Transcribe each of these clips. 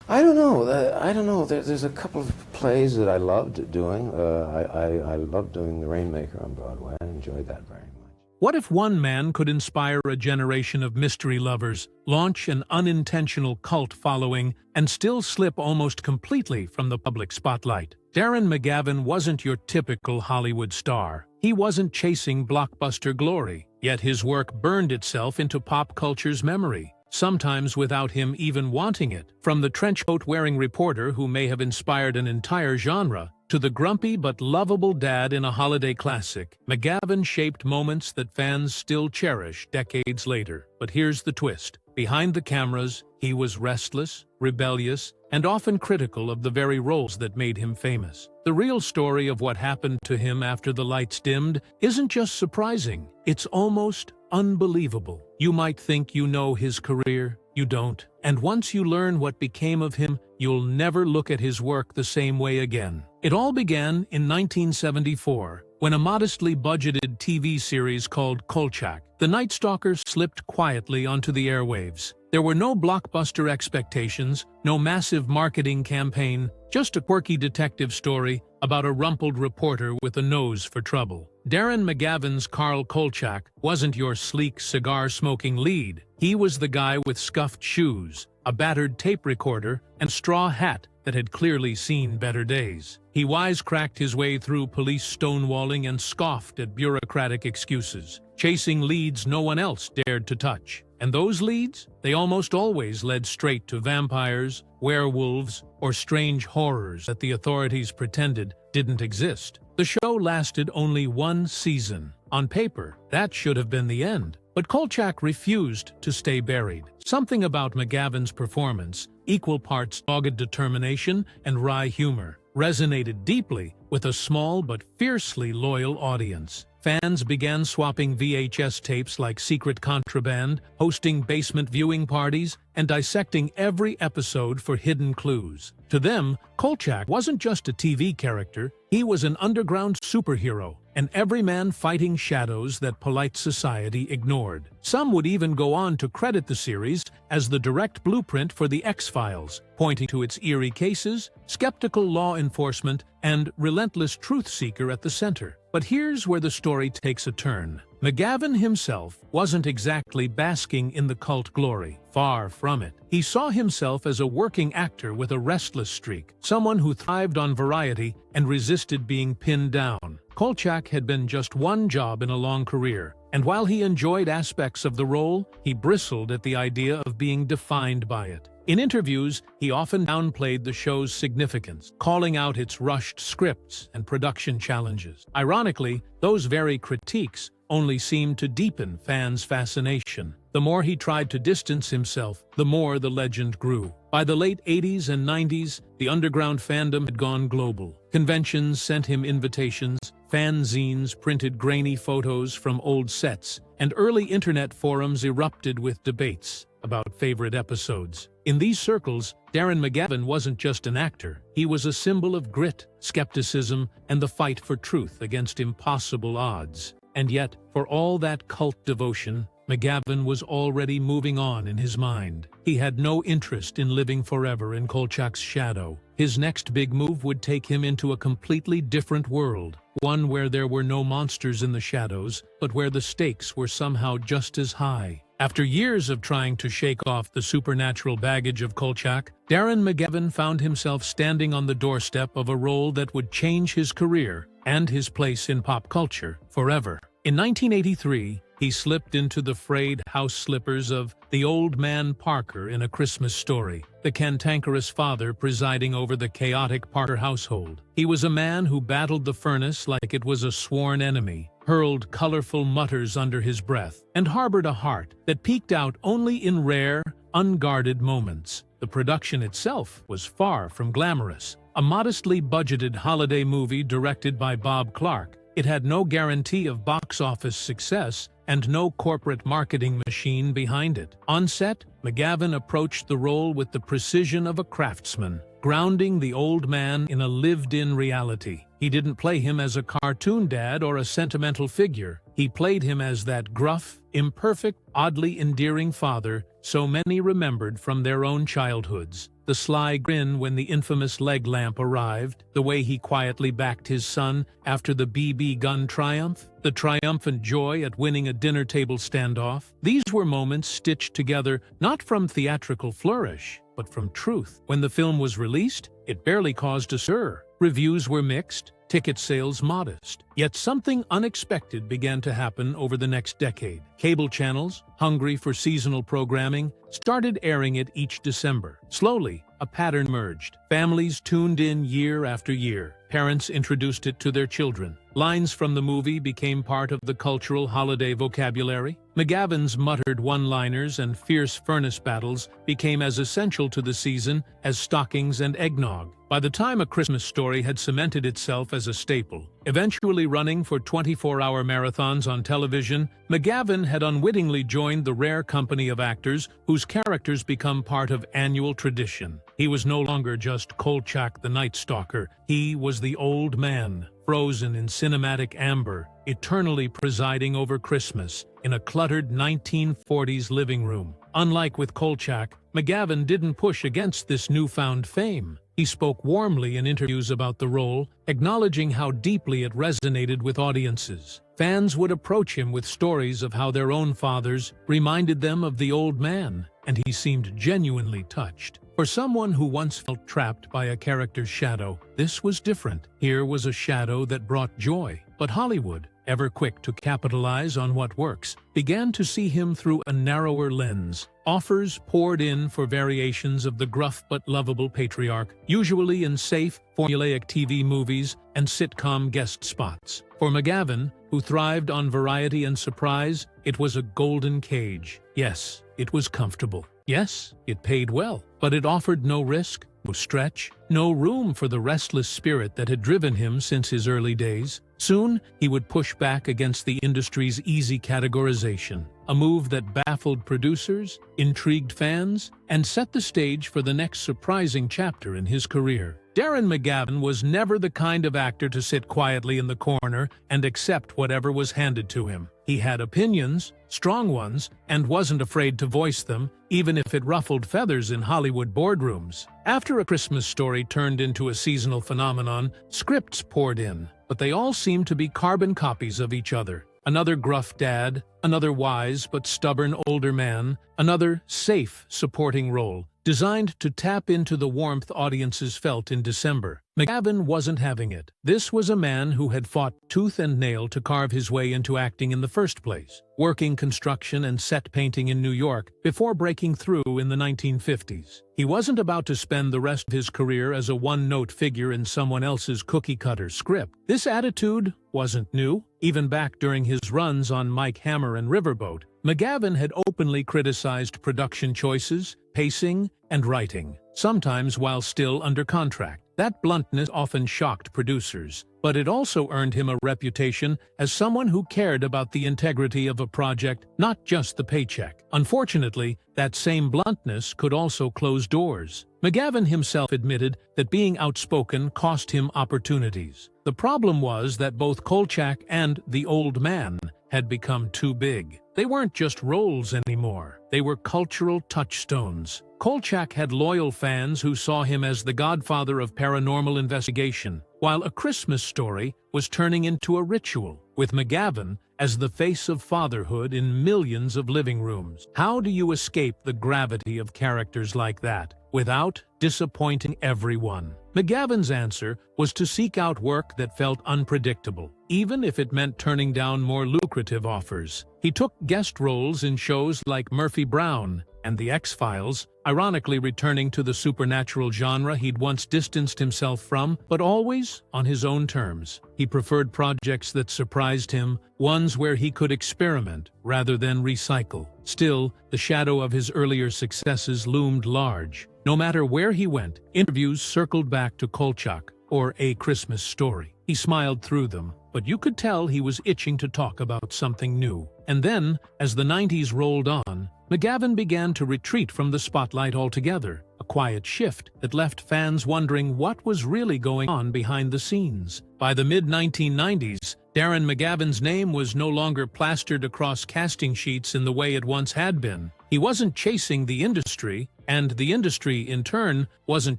I don't know. I don't know. There's a couple of plays that I loved doing. I loved doing The Rainmaker on Broadway. I enjoyed that very much. What if one man could inspire a generation of mystery lovers, launch an unintentional cult following, and still slip almost completely from the public spotlight? Darren McGavin wasn't your typical Hollywood star. He wasn't chasing blockbuster glory, yet his work burned itself into pop culture's memory, sometimes without him even wanting it. From the trenchcoat-wearing reporter who may have inspired an entire genre, to the grumpy but lovable dad in a holiday classic, McGavin shaped moments that fans still cherish decades later. But here's the twist. Behind the cameras, he was restless, rebellious, and often critical of the very roles that made him famous. The real story of what happened to him after the lights dimmed isn't just surprising, it's almost unbelievable. You might think you know his career, you don't. And once you learn what became of him, you'll never look at his work the same way again. It all began in 1974, when a modestly budgeted TV series called Kolchak, The Night Stalker, slipped quietly onto the airwaves. There were no blockbuster expectations, no massive marketing campaign, just a quirky detective story about a rumpled reporter with a nose for trouble. Darren McGavin's Carl Kolchak wasn't your sleek cigar-smoking lead. He was the guy with scuffed shoes, a battered tape recorder, and straw hat that had clearly seen better days. He wisecracked his way through police stonewalling and scoffed at bureaucratic excuses, chasing leads no one else dared to touch. And those leads? They almost always led straight to vampires, werewolves, or strange horrors that the authorities pretended didn't exist. The show lasted only one season. On paper, that should have been the end. But Kolchak refused to stay buried. Something about McGavin's performance, equal parts dogged determination and wry humor, resonated deeply with a small but fiercely loyal audience. Fans began swapping VHS tapes like secret contraband, hosting basement viewing parties, and dissecting every episode for hidden clues. To them, Kolchak wasn't just a TV character, he was an underground superhero, an everyman fighting shadows that polite society ignored. Some would even go on to credit the series as the direct blueprint for the X-Files, pointing to its eerie cases, skeptical law enforcement, and relentless truth seeker at the center. But here's where the story takes a turn. McGavin himself wasn't exactly basking in the cult glory. Far from it. He saw himself as a working actor with a restless streak, someone who thrived on variety and resisted being pinned down. Kolchak had been just one job in a long career, and while he enjoyed aspects of the role, he bristled at the idea of being defined by it. In interviews, he often downplayed the show's significance, calling out its rushed scripts and production challenges. Ironically, those very critiques only seemed to deepen fans' fascination. The more he tried to distance himself, the more the legend grew. By the late 80s and 90s, the underground fandom had gone global. Conventions sent him invitations, fanzines printed grainy photos from old sets, and early internet forums erupted with debates about favorite episodes. In these circles, Darren McGavin wasn't just an actor. He was a symbol of grit, skepticism, and the fight for truth against impossible odds. And yet, for all that cult devotion, McGavin was already moving on in his mind. He had no interest in living forever in Kolchak's shadow. His next big move would take him into a completely different world, one where there were no monsters in the shadows, but where the stakes were somehow just as high. After years of trying to shake off the supernatural baggage of Kolchak, Darren McGavin found himself standing on the doorstep of a role that would change his career and his place in pop culture forever. In 1983, he slipped into the frayed house slippers of the old man Parker in A Christmas Story, the cantankerous father presiding over the chaotic Parker household. He was a man who battled the furnace like it was a sworn enemy, hurled colorful mutters under his breath, and harbored a heart that peeked out only in rare, unguarded moments. The production itself was far from glamorous. A modestly budgeted holiday movie directed by Bob Clark, it had no guarantee of box office success and no corporate marketing machine behind it. On set, McGavin approached the role with the precision of a craftsman, grounding the old man in a lived-in reality. He didn't play him as a cartoon dad or a sentimental figure. He played him as that gruff, imperfect, oddly endearing father so many remembered from their own childhoods. the sly grin when the infamous leg lamp arrived, the way he quietly backed his son after the BB gun triumph, the triumphant joy at winning a dinner table standoff. These were moments stitched together not from theatrical flourish, but from truth. When the film was released, it barely caused a stir. Reviews were mixed, ticket sales modest. Yet something unexpected began to happen over the next decade. Cable channels, hungry for seasonal programming, started airing it each December. Slowly, a pattern emerged. Families tuned in year after year. Parents introduced it to their children. Lines from the movie became part of the cultural holiday vocabulary. McGavin's muttered one-liners and fierce furnace battles became as essential to the season as stockings and eggnog. By the time A Christmas Story had cemented itself as a staple, eventually running for 24-hour marathons on television, McGavin had unwittingly joined the rare company of actors whose characters become part of annual tradition. He was no longer just Kolchak the Night Stalker. He was the old man, frozen in cinematic amber, eternally presiding over Christmas in a cluttered 1940s living room. Unlike with Kolchak, McGavin didn't push against this newfound fame. He spoke warmly in interviews about the role, acknowledging how deeply it resonated with audiences. Fans would approach him with stories of how their own fathers reminded them of the old man, and he seemed genuinely touched. For someone who once felt trapped by a character's shadow, this was different. Here was a shadow that brought joy. But Hollywood, ever quick to capitalize on what works, began to see him through a narrower lens. Offers poured in for variations of the gruff but lovable patriarch, usually in safe, formulaic TV movies and sitcom guest spots. For McGavin, who thrived on variety and surprise, it was a golden cage. Yes, it was comfortable. Yes, it paid well, but it offered no risk, no stretch, no room for the restless spirit that had driven him since his early days. Soon, he would push back against the industry's easy categorization, a move that baffled producers, intrigued fans, and set the stage for the next surprising chapter in his career. Darren McGavin was never the kind of actor to sit quietly in the corner and accept whatever was handed to him. He had opinions, strong ones, and wasn't afraid to voice them, even if it ruffled feathers in Hollywood boardrooms. After A Christmas Story turned into a seasonal phenomenon, scripts poured in, but they all seemed to be carbon copies of each other. Another gruff dad, another wise but stubborn older man, another safe supporting role, designed to tap into the warmth audiences felt in December. McGavin wasn't having it. This was a man who had fought tooth and nail to carve his way into acting in the first place, working construction and set painting in New York before breaking through in the 1950s. He wasn't about to spend the rest of his career as a one-note figure in someone else's cookie-cutter script. This attitude wasn't new. Even back during his runs on Mike Hammer and Riverboat, McGavin had openly criticized production choices, pacing, and writing, sometimes while still under contract. That bluntness often shocked producers, but it also earned him a reputation as someone who cared about the integrity of a project, not just the paycheck. Unfortunately, that same bluntness could also close doors. McGavin himself admitted that being outspoken cost him opportunities. The problem was that both Kolchak and the old man had become too big. They weren't just roles anymore. They were cultural touchstones. Kolchak had loyal fans who saw him as the godfather of paranormal investigation, while A Christmas Story was turning into a ritual, with McGavin as the face of fatherhood in millions of living rooms. How do you escape the gravity of characters like that without disappointing everyone? McGavin's answer was to seek out work that felt unpredictable, even if it meant turning down more lucrative offers. He took guest roles in shows like Murphy Brown and The X-Files, ironically returning to the supernatural genre he'd once distanced himself from, but always on his own terms. He preferred projects that surprised him, ones where he could experiment rather than recycle. Still, the shadow of his earlier successes loomed large. No matter where he went, interviews circled back to Kolchak or A Christmas Story. He smiled through them, but you could tell he was itching to talk about something new. And then, as the 90s rolled on, McGavin began to retreat from the spotlight altogether, a quiet shift that left fans wondering what was really going on behind the scenes. By the mid-1990s, Darren McGavin's name was no longer plastered across casting sheets in the way it once had been. He wasn't chasing the industry, and the industry, in turn, wasn't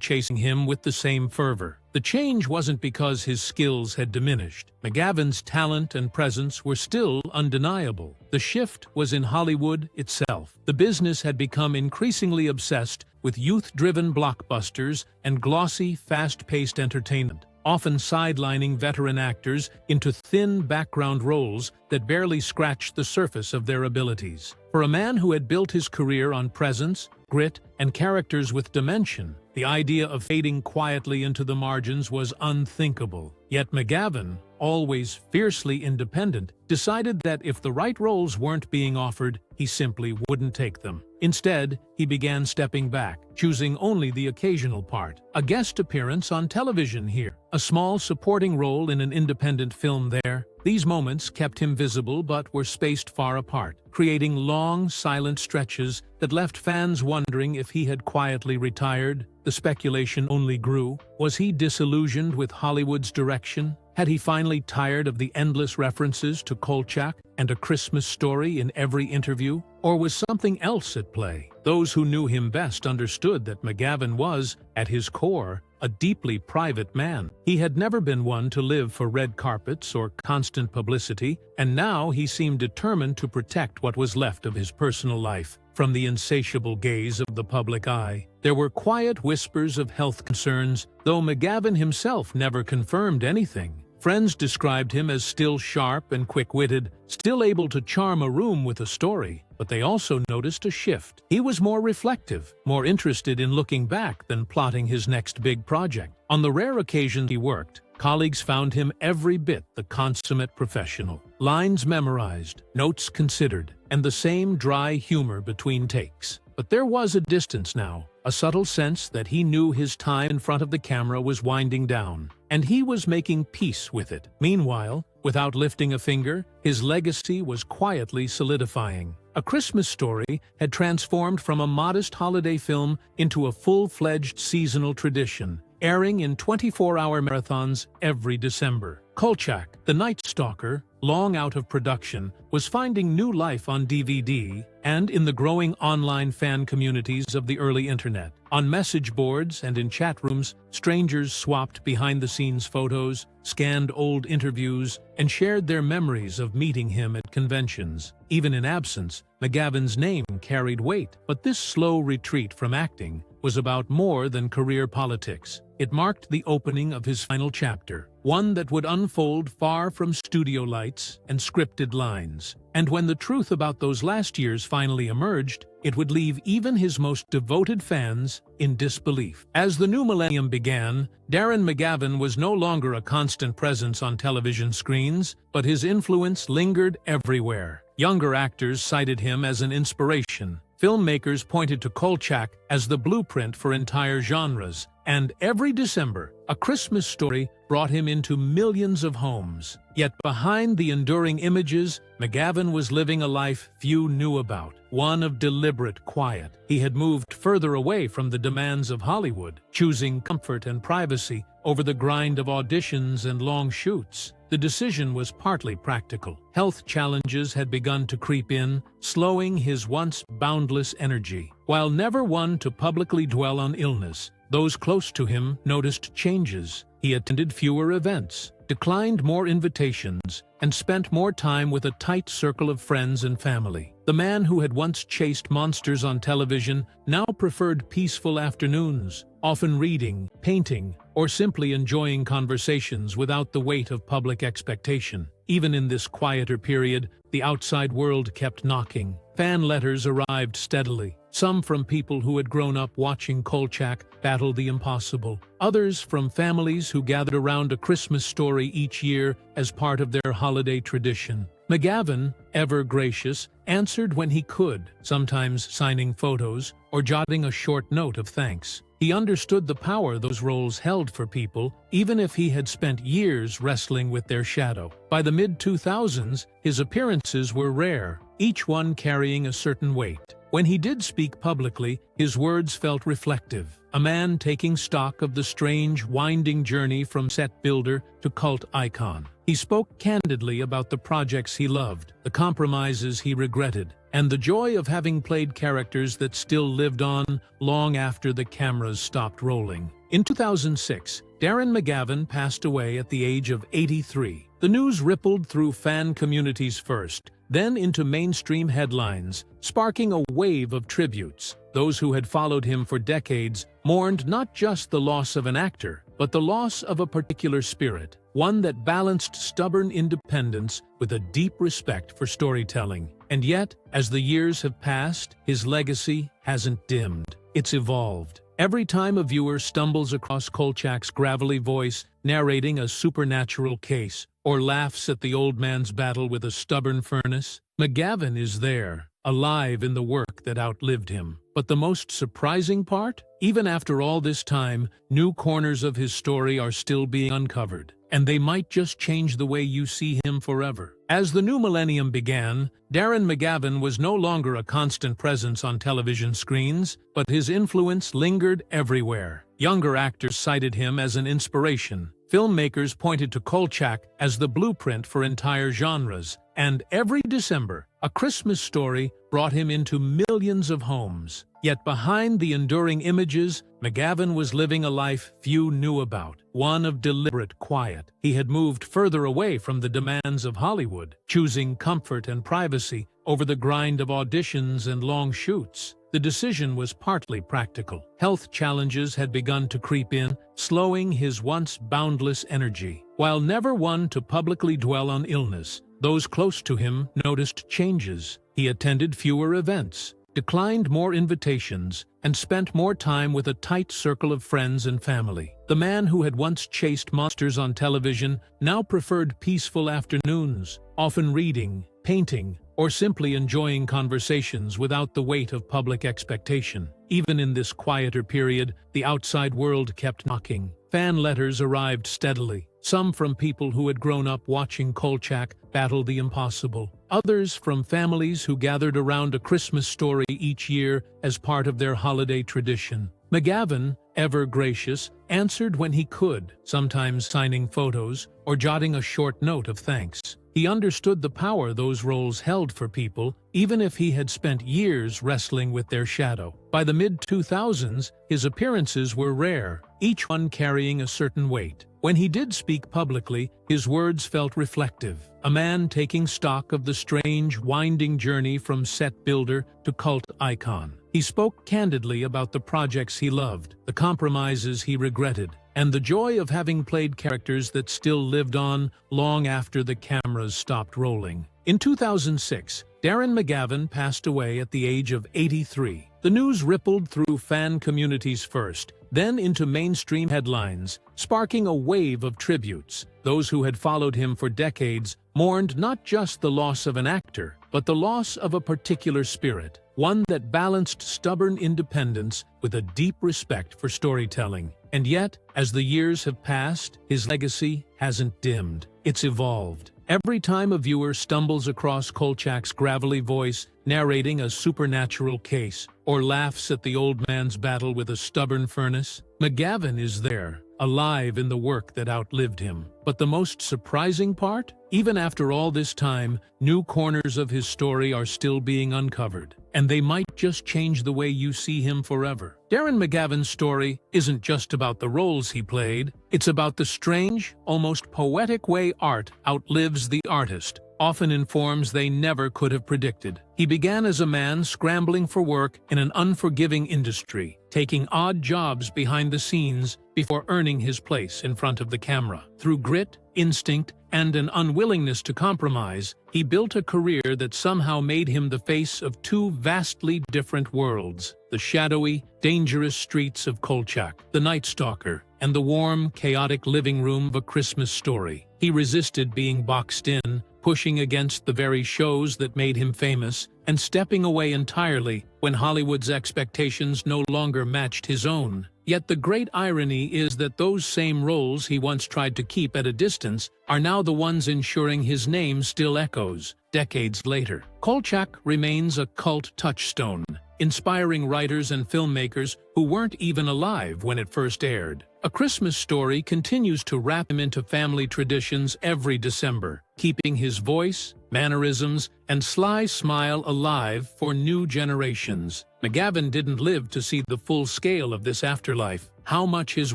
chasing him with the same fervor. The change wasn't because his skills had diminished. McGavin's talent and presence were still undeniable. The shift was in Hollywood itself. The business had become increasingly obsessed with youth-driven blockbusters and glossy, fast-paced entertainment, often sidelining veteran actors into thin background roles that barely scratched the surface of their abilities. For a man who had built his career on presence, grit, and characters with dimension, the idea of fading quietly into the margins was unthinkable. Yet McGavin, always fiercely independent, decided that if the right roles weren't being offered, he simply wouldn't take them. Instead, he began stepping back, choosing only the occasional part. A guest appearance on television here, a small supporting role in an independent film there. These moments kept him visible but were spaced far apart, creating long, silent stretches that left fans wondering if he had quietly retired. The speculation only grew. Was he disillusioned with Hollywood's direction? Had he finally tired of the endless references to Kolchak and A Christmas Story in every interview? Or was something else at play? Those who knew him best understood that McGavin was, at his core, a deeply private man. He had never been one to live for red carpets or constant publicity, and now he seemed determined to protect what was left of his personal life from the insatiable gaze of the public eye. There were quiet whispers of health concerns, though McGavin himself never confirmed anything. Friends described him as still sharp and quick-witted, still able to charm a room with a story, but they also noticed a shift. He was more reflective, more interested in looking back than plotting his next big project. On the rare occasions he worked, colleagues found him every bit the consummate professional. Lines memorized, notes considered, and the same dry humor between takes. But there was a distance now, a subtle sense that he knew his time in front of the camera was winding down, and he was making peace with it. Meanwhile, without lifting a finger, his legacy was quietly solidifying. A Christmas Story had transformed from a modest holiday film into a full-fledged seasonal tradition, airing in 24-hour marathons every December. Kolchak, The Night Stalker, long out of production, was finding new life on DVD and in the growing online fan communities of the early internet. On message boards and in chat rooms, strangers swapped behind-the-scenes photos, scanned old interviews, and shared their memories of meeting him at conventions. Even in absence, McGavin's name carried weight, but this slow retreat from acting was about more than career politics. It marked the opening of his final chapter, one that would unfold far from studio lights and scripted lines. And when the truth about those last years finally emerged, it would leave even his most devoted fans in disbelief. As the new millennium began, Darren McGavin was no longer a constant presence on television screens, but his influence lingered everywhere. Younger actors cited him as an inspiration. Filmmakers pointed to Kolchak as the blueprint for entire genres, and every December, A Christmas Story brought him into millions of homes. Yet behind the enduring images, McGavin was living a life few knew about, one of deliberate quiet. He had moved further away from the demands of Hollywood, choosing comfort and privacy over the grind of auditions and long shoots. The decision was partly practical. Health challenges had begun to creep in, slowing his once boundless energy. While never one to publicly dwell on illness, those close to him noticed changes. He attended fewer events, declined more invitations, and spent more time with a tight circle of friends and family. The man who had once chased monsters on television now preferred peaceful afternoons, often reading, painting, or simply enjoying conversations without the weight of public expectation. Even in this quieter period, the outside world kept knocking. Fan letters arrived steadily, some from people who had grown up watching Kolchak battle the impossible, others from families who gathered around A Christmas Story each year as part of their holiday tradition. McGavin, ever gracious, answered when he could, sometimes signing photos or jotting a short note of thanks. He understood the power those roles held for people, even if he had spent years wrestling with their shadow. By the mid-2000s, his appearances were rare, each one carrying a certain weight. When he did speak publicly, his words felt reflective, a man taking stock of the strange, winding journey from set builder to cult icon. He spoke candidly about the projects he loved, the compromises he regretted, and the joy of having played characters that still lived on long after the cameras stopped rolling. In 2006, Darren McGavin passed away at the age of 83. The news rippled through fan communities first, then into mainstream headlines, sparking a wave of tributes. Those who had followed him for decades mourned not just the loss of an actor, but the loss of a particular spirit, one that balanced stubborn independence with a deep respect for storytelling. And yet, as the years have passed, his legacy hasn't dimmed. It's evolved. Every time a viewer stumbles across Kolchak's gravelly voice narrating a supernatural case, or laughs at the old man's battle with a stubborn furnace, McGavin is there, alive in the work that outlived him. But the most surprising part? Even after all this time, new corners of his story are still being uncovered, and they might just change the way you see him forever. As the new millennium began, Darren McGavin was no longer a constant presence on television screens, but his influence lingered everywhere. Younger actors cited him as an inspiration. Filmmakers pointed to Kolchak as the blueprint for entire genres, and every December, A Christmas Story brought him into millions of homes. Yet behind the enduring images, McGavin was living a life few knew about, one of deliberate quiet. He had moved further away from the demands of Hollywood, choosing comfort and privacy over the grind of auditions and long shoots. The decision was partly practical. Health challenges had begun to creep in, slowing his once boundless energy. While never one to publicly dwell on illness, those close to him noticed changes. He attended fewer events, declined more invitations, and spent more time with a tight circle of friends and family. The man who had once chased monsters on television now preferred peaceful afternoons, often reading, painting, or simply enjoying conversations without the weight of public expectation. Even in this quieter period, the outside world kept knocking. Fan letters arrived steadily, some from people who had grown up watching Kolchak battle the impossible, others from families who gathered around A Christmas Story each year as part of their holiday tradition. McGavin, ever gracious, answered when he could, sometimes signing photos or jotting a short note of thanks. He understood the power those roles held for people, even if he had spent years wrestling with their shadow. By the mid-2000s, his appearances were rare, each one carrying a certain weight. When he did speak publicly, his words felt reflective, a man taking stock of the strange, winding journey from set builder to cult icon. He spoke candidly about the projects he loved, the compromises he regretted, and the joy of having played characters that still lived on long after the cameras stopped rolling. In 2006, Darren McGavin passed away at the age of 83. The news rippled through fan communities first, then into mainstream headlines, sparking a wave of tributes. Those who had followed him for decades mourned not just the loss of an actor, but the loss of a particular spirit, one that balanced stubborn independence with a deep respect for storytelling. And yet, as the years have passed, his legacy hasn't dimmed. It's evolved. Every time a viewer stumbles across Kolchak's gravelly voice narrating a supernatural case, or laughs at the old man's battle with a stubborn furnace, McGavin is there, alive in the work that outlived him. But the most surprising part? Even after all this time, new corners of his story are still being uncovered, and they might just change the way you see him forever. Darren McGavin's story isn't just about the roles he played, it's about the strange, almost poetic way art outlives the artist, often in forms they never could have predicted. He began as a man scrambling for work in an unforgiving industry, taking odd jobs behind the scenes before earning his place in front of the camera. Through grit, instinct, and an unwillingness to compromise, he built a career that somehow made him the face of two vastly different worlds: the shadowy, dangerous streets of Kolchak, the Night Stalker, and the warm, chaotic living room of A Christmas Story. He resisted being boxed in, pushing against the very shows that made him famous, and stepping away entirely when Hollywood's expectations no longer matched his own. Yet the great irony is that those same roles he once tried to keep at a distance are now the ones ensuring his name still echoes, decades later. Kolchak remains a cult touchstone, inspiring writers and filmmakers who weren't even alive when it first aired. A Christmas Story continues to wrap him into family traditions every December, keeping his voice, mannerisms, and sly smile alive for new generations. McGavin didn't live to see the full scale of this afterlife, how much his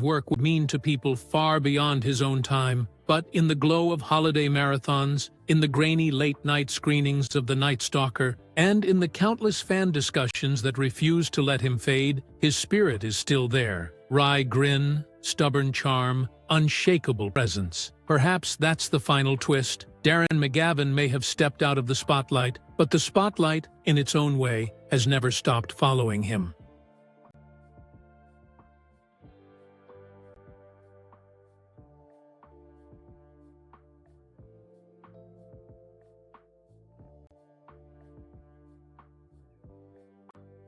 work would mean to people far beyond his own time. But in the glow of holiday marathons, in the grainy late-night screenings of The Night Stalker, and in the countless fan discussions that refuse to let him fade, his spirit is still there. Wry grin, stubborn charm, unshakable presence. Perhaps that's the final twist. Darren McGavin may have stepped out of the spotlight, but the spotlight, in its own way, has never stopped following him.